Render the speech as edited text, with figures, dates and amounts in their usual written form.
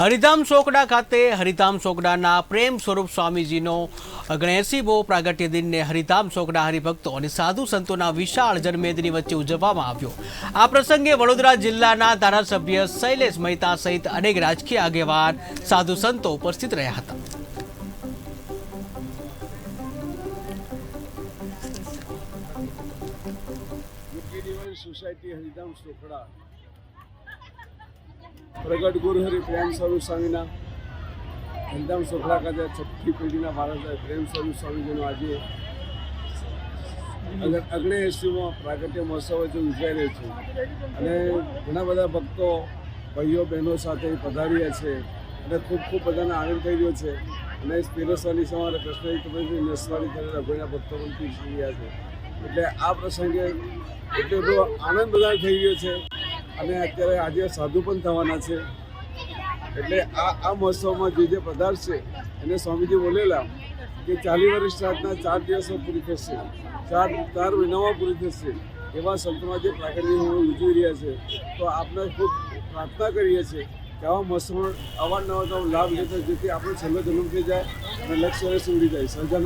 હરિધામ ચોકડા ખાતે હરિધામ ચોકડાના પ્રેમ સ્વરૂપ સ્વામીજીનો 79મો પ્રાગટ્ય દિનને હરિધામ ચોકડા હરિભક્તો અને સાધુ સંતોના વિશાળ જનમેદની વચ્ચે ઉજવવામાં આવ્યો। આ પ્રસંગે વડોદરા જિલ્લાના ધારાસભ્ય શૈલેષ મહેતા સહિત અનેક રાજકીય આગેવાન સાધુ સંતો ઉપસ્થિત રહ્યા હતા। सोसायटी हरिधाम ચોકડા प्रगट गुरु हरि प्रेम स्वरूप स्वामीना हरिधाम ચોકડા खाते छठी पेढ़ीना महाराज प्रेम स्वरूप स्वामीजीनो आज 79મો प्रागट्य महोत्सव उजवाई रह्यो छे अने घणा बधा भक्तो भाईओ बहनों साथे पधार्या छे अने खूब खूब बधाने आनंद थई रह्यो छे अने पीरसवानी समारे कृष्ण नसवाड़ी करेला भयना भक्तो पण पीरसी रह्या छे એટલે આ પ્રસંગે એટલો આનંદ બધા થઈ રહ્યો છે અને અત્યારે આજે સાધુ પણ થવાના છે એટલે આ મહોત્સવમાં જે પધારશે એને સ્વામીજી બોલેલા કે 40 વર્ષ રાતના 4 દિવસો પૂરી થશે, 4 મહિનામાં પૂરી થશે એવા સંતોમાં જે પ્રાગટ્ય ઉજવી રહ્યા છે। તો આપણે ખૂબ પ્રાર્થના કરીએ છીએ કે આવા મહોત્સવનો અવારનવાર લાભ લેતો જેથી આપણો છેલ્લો જન્મ થઈ જાય અને લક્ષ્ય સુધી જાય। સર્જાનંદ